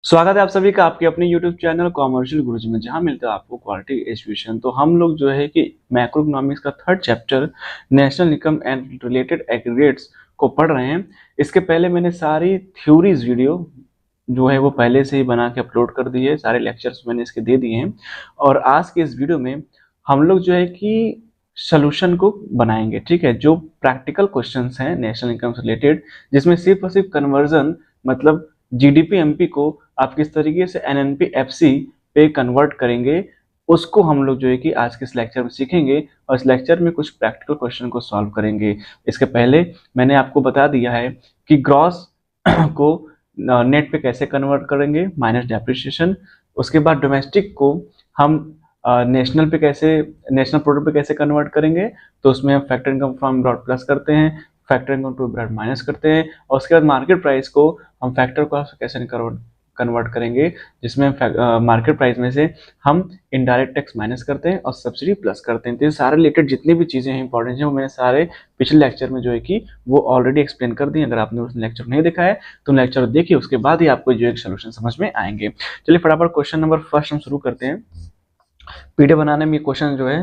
स्वागत है आप सभी का आपके अपने YouTube चैनल कॉमर्शियल गुरुजी में, जहां मिलता है आपको क्वालिटी एजुकेशन। तो हम लोग जो है कि मैक्रो इकोनॉमिक्स का third chapter national income and related aggregates को पढ़ रहे हैं। इसके पहले मैंने सारी थ्योरीज वीडियो जो है वो पहले से ही बना के अपलोड कर दी है, सारे लेक्चर्स मैंने इसके दे दिए हैं। और आज के इस वीडियो में हम लोग जो है कि सोल्यूशन को बनाएंगे, ठीक है। जो प्रैक्टिकल क्वेश्चंस हैं नेशनल इनकम से रिलेटेड, जिसमें सिर्फ और सिर्फ कन्वर्जन मतलब जीडीपी एमपी को आप किस तरीके से एनएनपी एफसी पे कन्वर्ट करेंगे, उसको हम लोग जो है कि आज के इस लेक्चर में सीखेंगे। और इस लेक्चर में कुछ प्रैक्टिकल क्वेश्चन को सॉल्व करेंगे। इसके पहले मैंने आपको बता दिया है कि ग्रॉस को नेट पे कैसे कन्वर्ट करेंगे माइनस डेप्रिसिएशन। उसके बाद डोमेस्टिक को हम नेशनल पे कैसे, नेशनल प्रोडक्ट पे कैसे कन्वर्ट करेंगे, तो उसमें हम factor income from abroad plus करते हैं, factor income to abroad minus करते हैं। और उसके बाद मार्केट प्राइस को हम फैक्टर कॉस्ट कैसे कन्वर्ट करेंगे, जिसमें मार्केट प्राइस में से हम इनडायरेक्ट टैक्स माइनस करते हैं और सब्सिडी प्लस करते हैं। तो ये सारे रिलेटेड जितनी भी चीज़ें हैं इंपॉर्टेंट हैं, वो मैंने सारे पिछले लेक्चर में जो है कि वो ऑलरेडी एक्सप्लेन कर दिए। अगर आपने उस लेक्चर नहीं देखा है तो लेक्चर देखिए, उसके बाद ही आपको जो एक सोल्यूशन समझ में आएंगे। चलिए फटाफट क्वेश्चन नंबर फर्स्ट हम शुरू करते हैं। पीडीएफ बनाने में क्वेश्चन जो है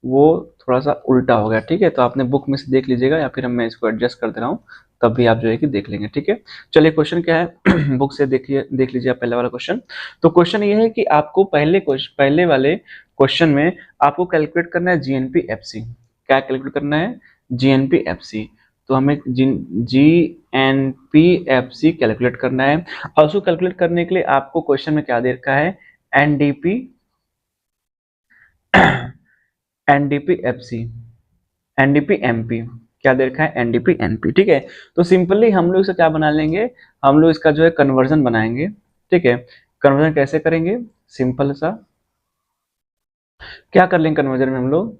वो थोड़ा सा उल्टा हो गया, ठीक है। तो आपने बुक में से देख लीजिएगा या फिर मैं इसको एडजस्ट कर दे रहा हूँ, तब भी आप जो है कि देख लेंगे, ठीक है। चलिए क्वेश्चन क्या है बुक से देखिए, देख लीजिए आप पहले वाला क्वेश्चन। तो क्वेश्चन ये है कि आपको पहले वाले क्वेश्चन में आपको कैलकुलेट करना है जीएनपीएफसी। क्या कैलकुलेट करना है? जीएनपीएफसी। तो हमें जीएनपीएफसी कैलकुलेट करना है। और उसको कैलकुलेट करने के लिए आपको क्वेश्चन में क्या दे रखा है? NDP NDP FC, NDP MP. क्या दे रखा है? एनडीपी एनपी, ठीक है। तो सिंपली हम लोग इसे क्या बना लेंगे, हम लोग इसका जो है कन्वर्जन बनाएंगे, ठीक है। कन्वर्जन कैसे करेंगे? सिंपल सा क्या कर लेंगे कन्वर्जन में हम लोग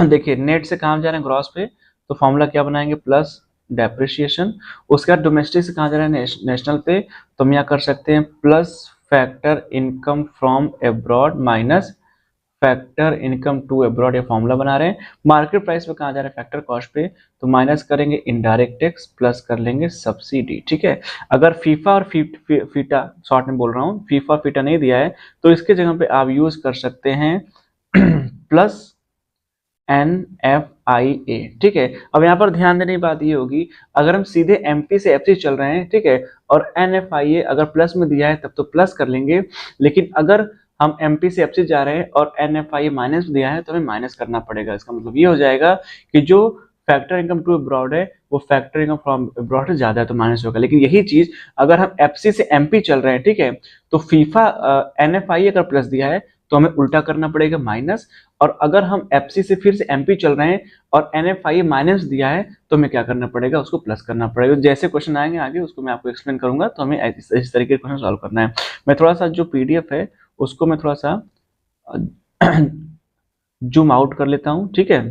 देखिए नेट से कहाँ जा रहे हैं? ग्रॉस पे। तो फॉर्मूला क्या बनाएंगे? Plus depreciation. उसके बाद डोमेस्टिक से कहाँ जा रहे हैं? नेशनल पे। तो हम यहाँ कर सकते हैं plus factor income from abroad minus factor income to abroad. ये फॉर्मूला बना रहे हैं। मार्केट प्राइस पे कहाँ जा रहा है? फैक्टर कॉस्ट पे। तो माइनस करेंगे इनडायरेक्ट टैक्स, प्लस कर लेंगे सब्सिडी, ठीक है। अगर फीफा और फीटा शॉर्ट में बोल रहा हूँ, फीफा फीटा नहीं दिया है तो इसके जगह पे आप यूज कर सकते हैं प्लस NFIA, ठीक है। अब यहाँ पर ध्यान देने की बात ये होगी, अगर हम सीधे एमपी से एफसी चल रहे हैं, ठीक है, और NFIA अगर प्लस में दिया है तब तो प्लस कर लेंगे। लेकिन अगर हम एमपी से एफसी जा रहे हैं और NFIA माइनस दिया है तो हमें माइनस करना पड़ेगा। इसका मतलब ये हो जाएगा कि जो फैक्टर इनकम टू अब्रॉड है वो फैक्टर इनकम फ्रॉम अब्रॉड से ज्यादा है तो माइनस होगा। लेकिन यही चीज अगर हम एफसी से एमपी चल रहे हैं, ठीक है, तो फीफा NFIA अगर प्लस दिया है तो हमें उल्टा करना पड़ेगा माइनस। और अगर हम एफसी से फिर से एमपी चल रहे हैं और NFIA माइनस दिया है तो हमें क्या करना पड़ेगा? उसको प्लस करना पड़ेगा। जैसे क्वेश्चन आएंगे आगे उसको मैं आपको एक्सप्लेन करूंगा, तो हमें इस तरीके के क्वेश्चन सॉल्व करना है। मैं थोड़ा सा जो पीडीएफ है उसको मैं थोड़ा सा जूम आउट कर लेता हूँ, ठीक है,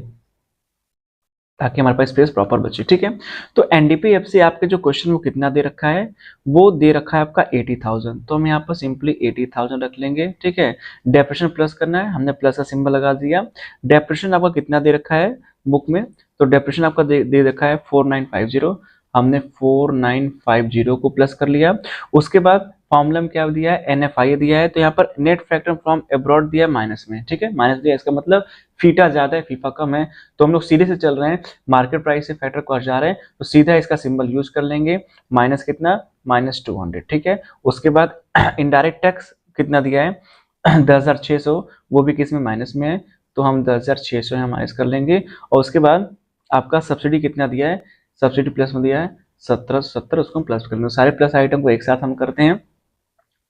ताकि हमारे पास स्पेस प्रॉपर बचे, ठीक है। तो एनडीपीएफसी आपके जो क्वेश्चन वो कितना दे रखा है? वो दे रखा है आपका 80,000। तो हम यहाँ पर सिंपली 80,000 रख लेंगे, ठीक है। डेप्रेशन प्लस करना है, हमने प्लस का सिंबल लगा दिया। डेप्रेशन आपका कितना दे रखा है बुक में? तो डेप्रेशन आपका दे रखा है 4950। हमने 4950 को प्लस कर लिया। उसके बाद फॉर्मूला में क्या दिया है? NFIA दिया है। तो यहाँ पर नेट फैक्टर फ्रॉम अब्रॉड दिया है माइनस में, ठीक है, माइनस दिया। इसका मतलब फीटा ज्यादा है फीफा कम है। तो हम लोग सीधे से चल रहे हैं, मार्केट प्राइस से फैक्टर कॉस्ट जा रहे हैं तो सीधा इसका सिंबल यूज कर लेंगे। माइनस कितना? -200, ठीक है। उसके बाद इनडायरेक्ट टैक्स कितना दिया है? 10,600। वो भी किस में? माइनस में है। तो हम 10,600 यहाँ माइनस कर लेंगे। और उसके बाद आपका सब्सिडी कितना दिया है? सब्सिडी प्लस में दिया है 1770, उसको हम प्लस कर लेंगे। सारे प्लस आइटम को एक साथ हम करते हैं।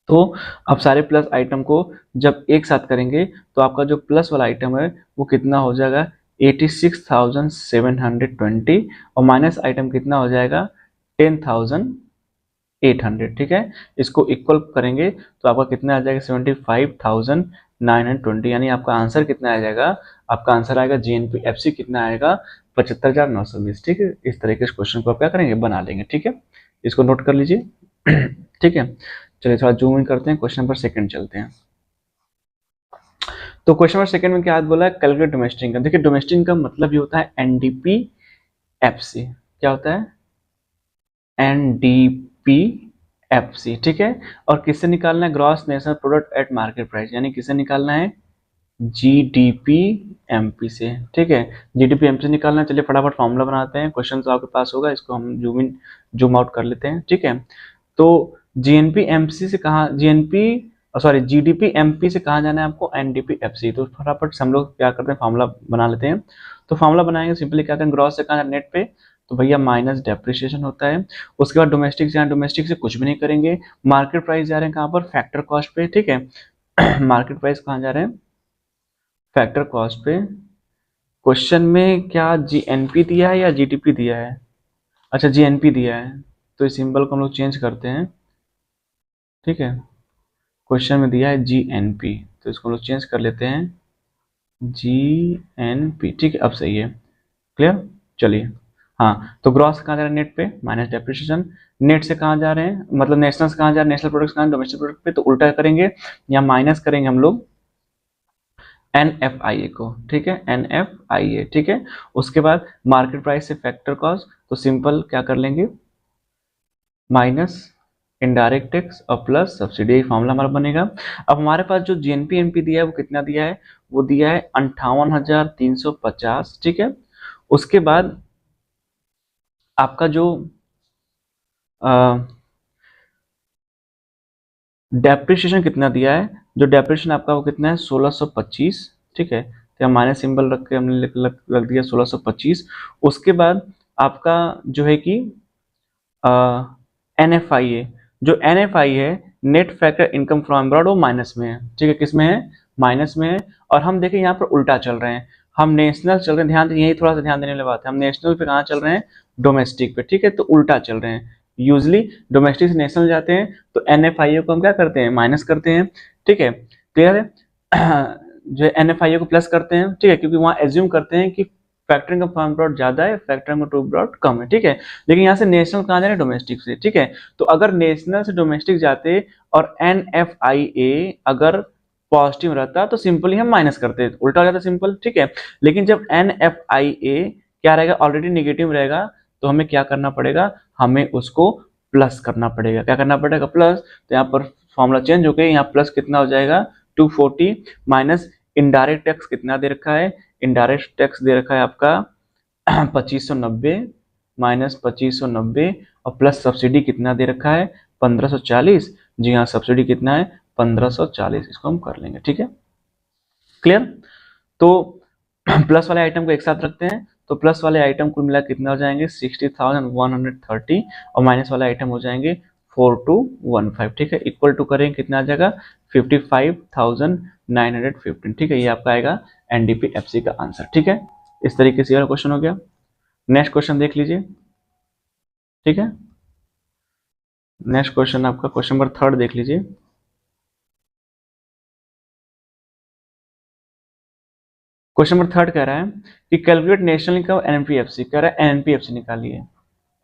तो अब सारे प्लस आइटम को जब एक साथ करेंगे तो आपका जो प्लस वाला आइटम है वो कितना हो जाएगा? 86,720। और माइनस आइटम कितना हो जाएगा? 10,800, ठीक है। इसको इक्वल करेंगे तो आपका कितना आ जाएगा? 75,920। यानी आपका आंसर कितना आ जाएगा? आपका आंसर आएगा जीएनपीएफसी कितना आएगा? 75,920, ठीक है। इस तरीके से क्वेश्चन को आप क्या करेंगे? बना लेंगे, ठीक है। इसको नोट कर लीजिए ठीक है। चलिए थोड़ा जूम इन करते हैं, क्वेश्चन नंबर सेकंड चलते हैं। तो क्वेश्चन नंबर सेकंड में क्या बोला है? Calculate domestic income. देखिए डोमेस्टिक इनकम मतलब ये होता है एनडीपीएफसी। क्या होता है? एनडीपीएफसी, एफसी, ठीक है। और किससे निकालना है? Gross national product at market price, यानी किससे निकालना है? जीडीपी एमपी से, ठीक है। जीडीपी एमपी से निकालना है। चलिए फटाफट फॉर्मूला बनाते हैं, क्वेश्चन तो आपके पास होगा, इसको हम जूम इन जूम आउट कर लेते हैं, ठीक है। तो जीएनपी एमसी से कहाँ, जीडीपी एमपी से कहाँ जाना है आपको? NDP FC. तो फटाफट से हम लोग क्या करते हैं, फार्मूला बना लेते हैं। तो फार्मूला बनाएंगे, सिंपली क्या करें, ग्रॉस से कहाँ नेट पे, तो भैया माइनस डेप्रिसिएशन होता है। उसके बाद डोमेस्टिक से, डोमेस्टिक से कुछ भी नहीं करेंगे। मार्केट प्राइस जा रहे हैं कहाँ पर? फैक्टर कॉस्ट पे, ठीक है। मार्केट प्राइस कहाँ जा रहे हैं? फैक्टर कॉस्ट पे। क्वेश्चन में क्या जीएनपी दिया है या जीडीपी दिया है? अच्छा जीएनपी दिया है, तो इस सिंबल को हम लोग चेंज करते हैं, ठीक है। क्वेश्चन में दिया है जीएनपी, तो इसको हम लोग चेंज कर लेते हैं जीएनपी, ठीक है। अब सही है, क्लियर। चलिए, हाँ, तो ग्रॉस कहाँ जा रहा है? नेट पे, माइनस डेप्रिसिएशन। नेट से कहाँ जा रहे हैं, मतलब नेशनल से कहाँ जा रहे हैं? नेशनल प्रोडक्ट्स कहाँ? डोमेस्टिक प्रोडक्ट पे, तो उल्टा करेंगे, या माइनस करेंगे हम लोग NFIA को, ठीक है, NFIA, ठीक है। उसके बाद मार्केट प्राइस से फैक्टर कॉस्ट, तो सिंपल क्या कर लेंगे, माइनस इनडायरेक्ट टैक्स और प्लस सब्सिडी, फॉर्मूला हमारा बनेगा। अब हमारे पास जो जीएनपी एनपी दिया है वो कितना दिया है? वो दिया है 58,350, ठीक है। उसके बाद आपका जो डेप्रिसिएशन कितना दिया है, जो डेप्रिसिएशन आपका वो कितना है? 1625, ठीक है। तो हम माइनस सिंबल रख के हमने रख दिया 1625। उसके बाद आपका जो है कि NFIA, जो NFI है, net factor income from abroad, वो माइनस में है, ठीक है। किस में है? माइनस में है। और हम देखें यहाँ पर उल्टा चल रहे हैं, हम नेशनल चल रहे हैं, ध्यान यही थोड़ा सा ध्यान देने वाली बात है, हम नेशनल पे कहाँ चल रहे हैं? डोमेस्टिक पे, ठीक है। तो उल्टा चल रहे हैं, यूजली डोमेस्टिक से नेशनल जाते हैं, तो NFIA को हम क्या करते हैं? माइनस करते हैं, ठीक है। क्लियर है? जो NFIA को प्लस करते हैं, ठीक है, क्योंकि वहाँ एज्यूम करते हैं कि फैक्टरिंग ऑफ फॉर्म ब्रॉड ज्यादा है, फैक्टरिंग ऑफ टू ब्रॉड कम है, ठीक है। लेकिन यहाँ से नेशनल कहाँ जा रहे हैं? डोमेस्टिक से, ठीक है। तो अगर नेशनल से डोमेस्टिक जाते और NFIA अगर पॉजिटिव रहता तो सिंपली हम माइनस करते, उल्टा हो जाता सिंपल, ठीक है। लेकिन जब NFIA क्या रहेगा? ऑलरेडी नेगेटिव रहेगा, तो हमें क्या करना पड़ेगा? हमें उसको प्लस करना पड़ेगा। क्या करना पड़ेगा? प्लस। तो यहाँ पर फॉर्मूला चेंज हो गया, यहाँ प्लस कितना हो जाएगा? 240 माइनस इनडायरेक्ट टैक्स कितना दे रखा है? इनडायरेक्ट टैक्स दे रखा है आपका 2590 माइनस 2590, और प्लस सब्सिडी कितना दे रखा है? 1540। जी हाँ, सब्सिडी कितना है? 1540, इसको हम कर लेंगे, ठीक है, क्लियर। तो प्लस वाले आइटम को एक साथ रखते हैं, तो प्लस वाले आइटम कुल मिला कितना हो जाएंगे? 60,130, और माइनस वाले आइटम हो जाएंगे 4215, ठीक है। इक्वल टू करें कितना आ जाएगा? 55,915, ठीक है। ये आपका आएगा NDP-FC का आंसर, ठीक है। इस तरीके से वाला क्वेश्चन हो गया। नेक्स्ट क्वेश्चन देख लीजिए, ठीक है। नेक्स्ट क्वेश्चन आपका क्वेश्चन नंबर 3 देख लीजिए। क्वेश्चन नंबर 3 कह रहा है कि कैलकुलेट नेशनल इनकम NNPFC, कह रहा है NNPFC निकालिए,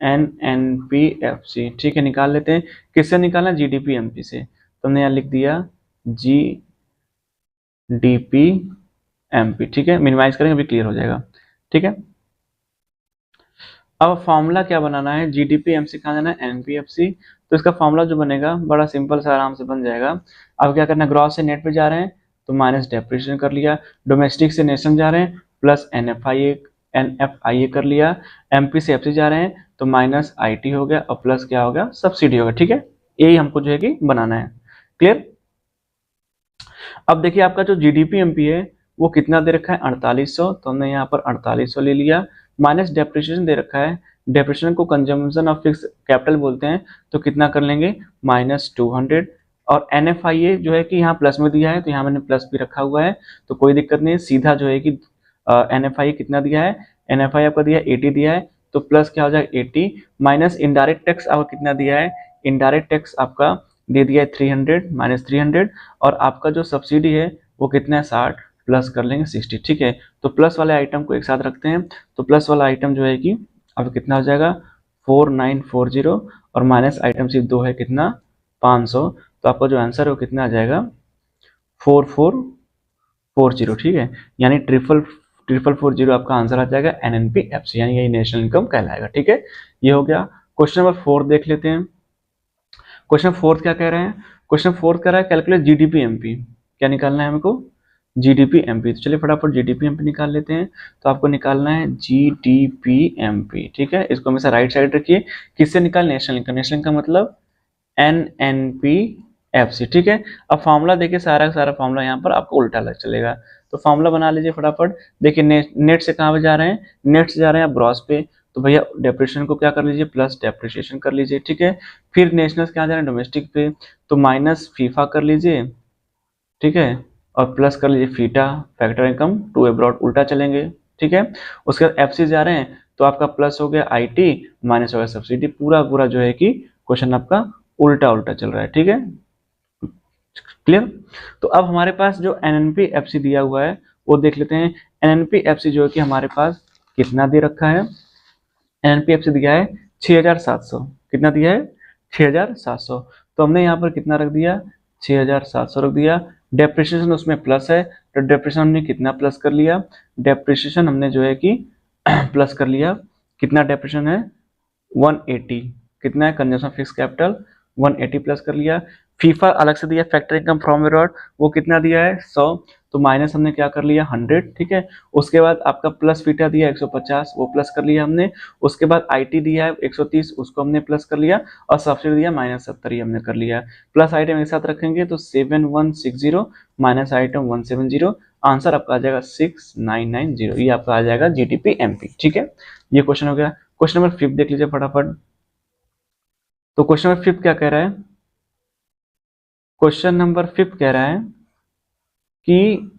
NNPFC, ठीक है, निकाल लेते हैं। किससे निकालना? जीडीपी एमपी से, तो हमने यहाँ लिख दिया GDP MP, ठीक है। मिनिमाइज करेंगे, अभी क्लियर हो जाएगा, ठीक है। अब फॉर्मूला क्या बनाना है? जीडीपी एमसी कहाँ जाना है? NNPFC। तो इसका फॉर्मूला जो बनेगा बड़ा सिंपल सा, आराम से बन जाएगा। अब क्या करना है? ग्रॉस से नेट पे जा रहे हैं, तो माइनस डेप्रिसिएशन कर लिया। डोमेस्टिक से नेशनल जा रहे हैं, प्लस NFIA कर लिया। MP से FC जा रहे हैं, तो माइनस IT हो गया, और प्लस क्या हो गया? सब्सिडी होगा, ठीक है। यही हमको जो है कि बनाना है, क्लियर। अब देखिए आपका जो जीडीपी एमपी है वो कितना दे रखा है? 4800, तो हमने यहाँ पर 4800 ले लिया। माइनस डेप्रिसिएशन दे रखा है, डेप्रिसिएशन को कंजम्पशन ऑफ फिक्स कैपिटल बोलते हैं, तो कितना कर लेंगे? -200। और NFIA जो है कि यहाँ प्लस में दिया है, तो यहाँ मैंने प्लस भी रखा हुआ है, तो कोई दिक्कत नहीं है। सीधा जो है कि NFIA कितना दिया है? NFIA आपका दिया है 80 दिया है, तो प्लस क्या हो जाएगा? 80 माइनस इनडायरेक्ट टैक्स आपका कितना दिया है? इनडायरेक्ट टैक्स आपका दे दिया है 300 -300, और आपका जो सब्सिडी है वो कितना है? 60, प्लस कर लेंगे 60, ठीक है। तो प्लस वाले आइटम को एक साथ रखते हैं, तो प्लस वाला आइटम जो है कि अब कितना हो जाएगा? 4940, और माइनस आइटम सिर्फ 2 है, कितना? 500। तो आपका जो आंसर है वो कितना आ जाएगा? 4440, ठीक है। यानी ट्रिपल 4440 आपका आंसर आ जाएगा NNPFC, यानी यही नेशनल इनकम कहलाएगा, ठीक है। ये हो गया। क्वेश्चन नंबर 4 देख लेते हैं। क्वेश्चन फोर्थ क्या कह रहे हैं, क्वेश्चन फोर्थ कह रहा है कैलकुलेट जीडीपी एमपी, क्या निकालना है हमको, जीडीपी एमपी। तो चलिए फटाफट जीडीपी एमपी निकाल लेते हैं। तो आपको निकालना है जीडीपी एमपी, ठीक है, इसको हमेशा राइट साइड रखिए। किससे निकाल, नेशनल इनकम, नेशनल इनकम मतलब NNP-FC, ठीक है। अब फॉर्मूला देखिए, सारा का सारा फॉर्मूला यहाँ पर आपको उल्टा लग चलेगा। तो फॉर्मूला बना लीजिए फटाफट। देखिए नेट से कहाँ पे जा रहे हैं, नेट से जा रहे हैं आप ग्रॉस पे, तो भैया डेप्रिसिएशन को क्या कर लीजिए, प्लस डेप्रिसिएशन कर लीजिए, ठीक है। फिर नेशनल कहाँ जा रहे हैं, डोमेस्टिक पे, तो माइनस फीफा कर लीजिए, ठीक है, और प्लस कर लीजिए फीटा, फैक्टर इनकम टू अब्रॉड, उल्टा चलेंगे, ठीक है। उसके बाद एफसी जा रहे हैं, तो आपका प्लस हो गया आईटी, माइनस हो गया सब्सिडी, पूरा पूरा जो है कि क्वेश्चन आपका उल्टा उल्टा चल रहा है, ठीक है, क्लियर। तो अब हमारे पास जो एनएनपी-एफसी दिया हुआ है वो देख लेते हैं। एनएनपी-एफसी जो है कि हमारे पास कितना दे रखा है, एनएनपी-एफसी दिया है 6700, कितना दिया है 6700। तो हमने यहाँ पर कितना रख दिया, 6700 रख दिया। डेप्रिसिएशन उसमें प्लस है, तो डेप्रिसिएशन हमने कितना प्लस कर लिया, डेप्रिसिएशन हमने जो है कि प्लस कर लिया, कितना डेप्रिसिएशन है 180, कितना है कंजम्पशन फिक्स कैपिटल 180 प्लस कर लिया। फीफा अलग से दिया, फैक्टर इनकम फ्रॉम अब्रॉड, वो कितना दिया है 100, तो माइनस हमने क्या कर लिया 100, ठीक है। उसके बाद आपका प्लस फीटा दिया 150, वो प्लस कर लिया हमने। उसके बाद आईटी दिया है 130, उसको हमने प्लस कर लिया, और सब्सिडी दिया -70, ये हमने कर लिया। प्लस आइटम एक साथ रखेंगे तो 7160 माइनस आइटम 170, आंसर आपका आ जाएगा 6990, ये आपका आ जाएगा जीडीपी एमपी, ठीक है। ये क्वेश्चन हो गया। क्वेश्चन नंबर 5 देख लीजिए फटाफट। तो क्वेश्चन नंबर 5 क्या कह रहा है, क्वेश्चन नंबर 5 कह रहा है कि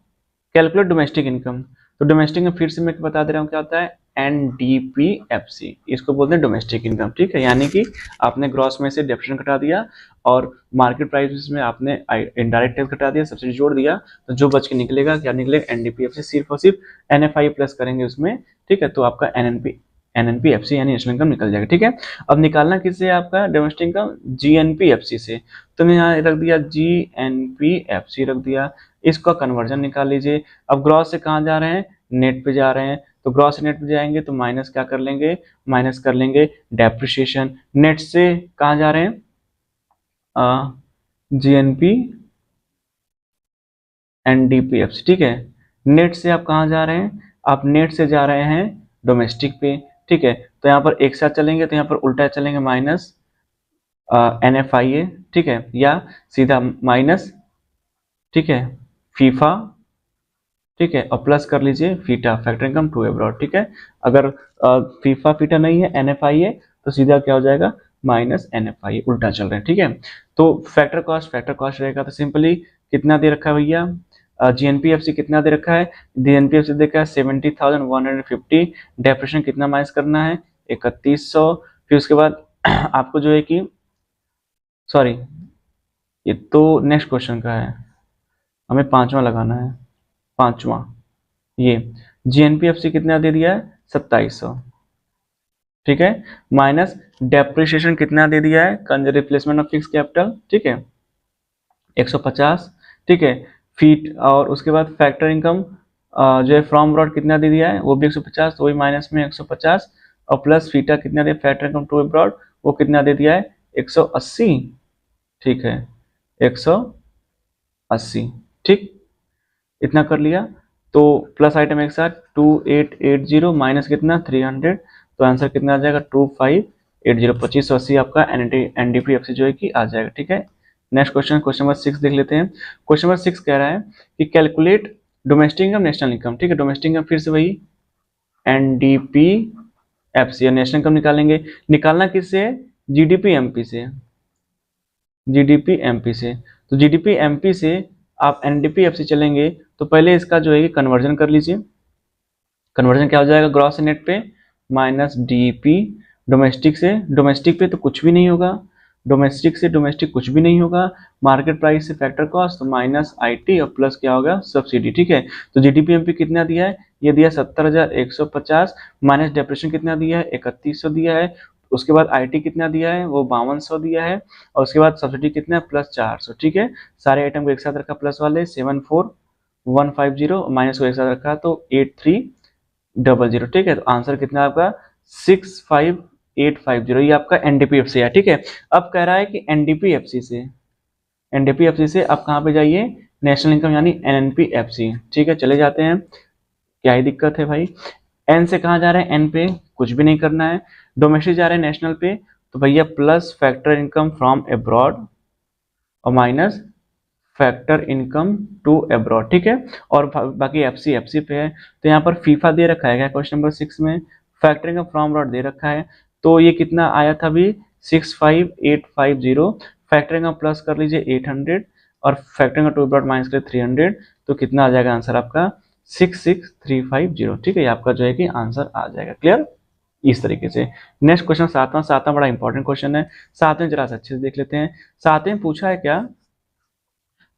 कैलकुलेट डोमेस्टिक इनकम। तो डोमेस्टिक में फिर से मैं बता दे रहा हूँ क्या होता है, NDP-FC, इसको बोलते हैं डोमेस्टिक इनकम, ठीक है। यानी कि आपने ग्रॉस में से डेप्रिसिएशन घटा दिया और मार्केट प्राइस में आपने इनडायरेक्ट टैक्स घटा दिया, सब्सिडी जोड़ दिया, तो जो बच के निकलेगा क्या निकलेगा, NDP-FC, सिर्फ और सिर्फ NFI प्लस करेंगे उसमें, ठीक है, तो आपका NNP-FC यानी नेशनल इनकम निकल जाएगा, ठीक है। अब निकालना किससे है आपका डोमेस्टिक इनकम, GNP-FC से। तो मैं यहाँ रख दिया GNP-FC रख दिया, इसका कन्वर्जन निकाल लीजिए। अब ग्रॉस से कहाँ जा रहे हैं, नेट पे जा रहे हैं, तो ग्रॉस से नेट पे जाएंगे तो माइनस क्या कर लेंगे, माइनस कर लेंगे डेप्रिसिएशन। नेट से कहाँ जा रहे हैं, GNP NDP-FC, ठीक है। नेट से आप कहाँ जा रहे हैं, आप नेट से जा रहे हैं डोमेस्टिक पे, ठीक है। तो यहाँ पर एक साथ चलेंगे तो यहाँ पर उल्टा चलेंगे, माइनस NFIA, ठीक है, या सीधा माइनस, ठीक है, फीफा, ठीक है, और प्लस कर लीजिए फीटा, फैक्टर इनकम टू अब्रॉड, ठीक है। अगर फीफा फीटा नहीं है, NFIA, तो सीधा क्या हो जाएगा, माइनस NFIA, उल्टा चल रहे हैं, ठीक है। तो फैक्टर कॉस्ट रहेगा, तो सिंपली कितना दे रखा है भैया, GNP-FC कितना दे रखा है, GNP-FC देखा है 70,150, डेप्रिसिएशन कितना माइनस करना है 3100। फिर उसके बाद आपको जो है कि सॉरी, ये तो नेक्स्ट क्वेश्चन का है, हमें पांचवा लगाना है, पांचवा ये GNP-FC कितना दे दिया है 2700, ठीक है, माइनस डेप्रिसिएशन कितना दे दिया है, रिप्लेसमेंट ऑफ फिक्स कैपिटल, ठीक है 150, ठीक है। फीट और उसके बाद फैक्टर इनकम जो है फ्रॉम अब्रॉड कितना दे दिया है, वो भी 150, तो वही माइनस में 150, और प्लस फीटा कितना दे, फैक्टर इनकम टू अब्रॉड, वो कितना दे दिया है 180, ठीक है 180, ठीक, इतना कर लिया। तो प्लस आइटम एक साथ 2880 माइनस कितना 300, तो आंसर कितना आ जाएगा 2580, 2580 आपका NDP-FC जो है कि आ जाएगा, ठीक है। नेक्स्ट क्वेश्चन, क्वेश्चन नंबर 6 देख लेते हैं। क्वेश्चन नंबर 6 कह रहा है कि calculate domestic income national income, ठीक है, डोमेस्टिक इनकम फिर से वही NDP-FC या नेशनल इनकम निकालेंगे। निकालना किससे है, GDP-MP से, GDP-MP से। तो GDP-MP से आप NDP-FC चलेंगे तो पहले इसका जो है कन्वर्जन कर लीजिए। कन्वर्जन क्या हो जाएगा, ग्रॉस से नेट पे माइनस DP, डोमेस्टिक पे तो कुछ भी नहीं होगा, डोमेस्टिक से डोमेस्टिक कुछ भी नहीं होगा, मार्केट प्राइस से फैक्टर कॉस्ट तो माइनस IT और प्लस क्या होगा सब्सिडी, ठीक है। तो GDP-MP कितना दिया है, ये दिया 70,150, माइनस डेप्रिसिएशन कितना दिया है 3100 दिया है, उसके बाद IT कितना दिया है वो 5200 दिया है, और उसके बाद सब्सिडी कितना है प्लस 400, ठीक है। सारे आइटम को एक साथ रखा प्लस वाले 74150, माइनस को एक साथ रखा तो 8300, ठीक है। तो आंसर कितना आपका 6580 ये आपका एनडीपीएफसी है, ठीक है। अब कह रहा है कि एनडीपीएफसी से आप कहाँ पे जाइए, नेशनल इनकम यानी एनएनपीएफसी, ठीक है। चले जाते हैं, क्या ही दिक्कत है भाई। एन से कहाँ जा रहे हैं, एन पे कुछ भी नहीं करना है। डोमेस्टिक जा रहे हैं नेशनल पे, तो भैया plus factor income from abroad और minus factor income to abroad, ठीक है। और बाकी एफसी पे है, तो यहाँ पर फीफा दे रखा है क्या क्वेश्चन नंबर 6 में, फैक्टर इनकम फ्रॉम अब्रॉड दे रखा है, तो ये कितना आया था अभी 65850। फैक्टर इनकम प्लस कर लीजिए 800 और factor income to abroad minus कर 300, तो कितना आ जाएगा आंसर आपका 66350, ठीक है। ये आपका जो है कि आंसर आ जाएगा। क्लियर, इस तरीके से। नेक्स्ट क्वेश्चन सातवां बड़ा इंपॉर्टेंट क्वेश्चन है। सातवें जरा सा अच्छे से देख लेते हैं। सातवें पूछा है क्या,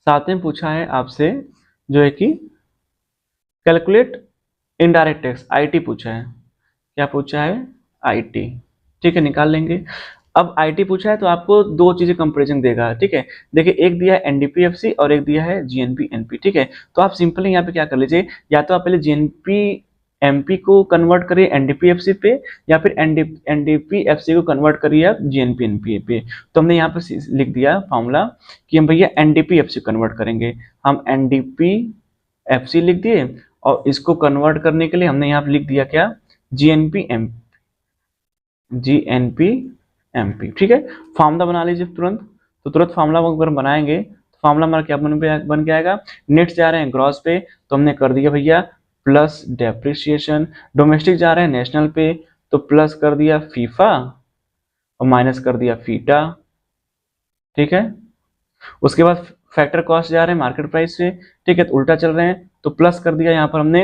सातवें पूछा है आपसे जो है कि कैलकुलेट इनडायरेक्ट टैक्स, आईटी पूछा है। क्या पूछा है, आईटी, ठीक है, निकाल लेंगे। अब आईटी पूछा है तो आपको दो चीजें कंपैरिजन देगा, ठीक है। देखिए एक दिया है एनडीपीएफसी और एक दिया है जीएनपी एनपी, ठीक है। तो आप सिंपली यहाँ पे क्या कर लीजिए, या तो आप पहले जीएनपी एमपी को कन्वर्ट करिए एनडीपीएफसी पे, या फिर एनडीपीएफसी को कन्वर्ट करिए आप जीएनपी एनपी पे। तो हमने यहाँ पे लिख दिया फॉर्मूला कि हम भैया एनडीपीएफसी कन्वर्ट करेंगे, हम एनडीपीएफसी लिख दिए, और इसको कन्वर्ट करने के लिए हमने यहाँ पे लिख दिया क्या, जीएनपी एमपी, ठीक है। फार्मूला बना लीजिए तुरंत, तो तुरंत फार्मूला अगर बनाएंगे तो फार्मूला हमारा क्या बन के आएगा, नेट जा रहे हैं ग्रॉस पे, तो हमने कर दिया भैया प्लस डेप्रिसिएशन। डोमेस्टिक जा रहे हैं नेशनल पे, तो प्लस कर दिया फीफा और माइनस कर दिया फीटा, ठीक है। उसके बाद फैक्टर कॉस्ट जा रहे हैं मार्केट प्राइस से, ठीक है, तो उल्टा चल रहे हैं, तो प्लस कर दिया यहाँ पर हमने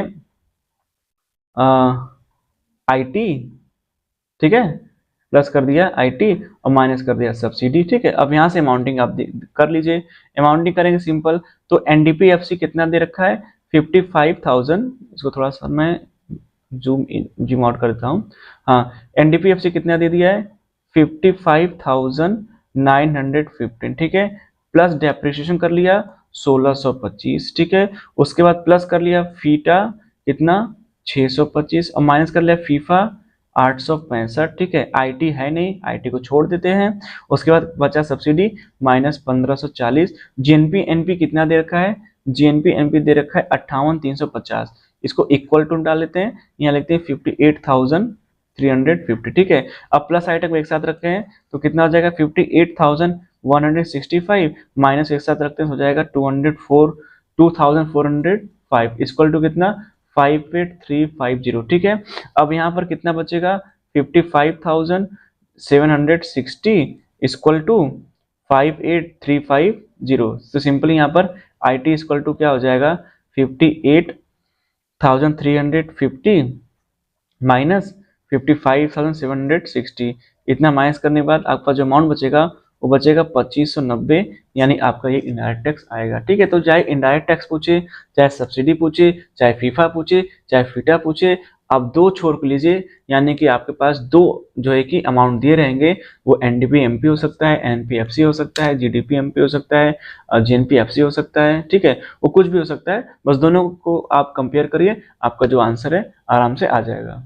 आईटी, ठीक है, प्लस कर दिया आईटी और माइनस कर दिया सब्सिडी, ठीक है। अब यहाँ से अमाउंटिंग आप कर लीजिए, अमाउंटिंग करेंगे सिंपल, तो एनडीपीएफसी कितना दे रखा है 55,000, इसको थोड़ा सा मैं जूम आउट करता हूँ। हाँ, एनडीपीएफसी कितना दे दिया है 55,915, ठीक है। प्लस डेप्रिसिएशन कर लिया 1625, ठीक है। उसके बाद प्लस कर लिया फीटा कितना 625 और माइनस कर लिया फीफा 865, ठीक है। आईटी है नहीं, आईटी को छोड़ देते हैं। उसके बाद बचा सब्सिडी माइनस 1540। जीएनपी एनपी कितना दे रखा है, जीएनपी एनपी दे रखा है 58,350, इसको इक्वल टू डाल लेते हैं, यहाँ लिखते हैं 58,350, ठीक है। अब प्लस आइटम को एक साथ रखते हैं तो कितना हो जाएगा 58,165 माइनस एक साथ रखते हैं हो जाएगा 2,405 इक्वल टू कितना 58,350, ठीक है। अब यहाँ पर कितना बचेगा 55,760 इक्वल टू 58,350, तो सिंपली यहाँ पर IT इक्वल टू क्या हो जाएगा 58,350 माइनस 55,760, इतना माइनस करने के बाद आपका जो अमाउंट बचेगा वो बचेगा 2590, यानी आपका ये इनडायरेक्ट टैक्स आएगा, ठीक है। तो चाहे इनडायरेक्ट टैक्स पूछे, चाहे सब्सिडी पूछे, चाहे फीफा पूछे, चाहे फीटा पूछे, आप दो छोड़ के लीजिए, यानी कि आपके पास दो जो है कि अमाउंट दिए रहेंगे, वो एनडीपी एमपी हो सकता है, एनपीएफसी हो सकता है, जीडीपी एमपी हो सकता है, जीएनपीएफसी हो सकता है, ठीक है। वो कुछ भी हो सकता है, बस दोनों को आप कंपेयर करिए, आपका जो आंसर है आराम से आ जाएगा।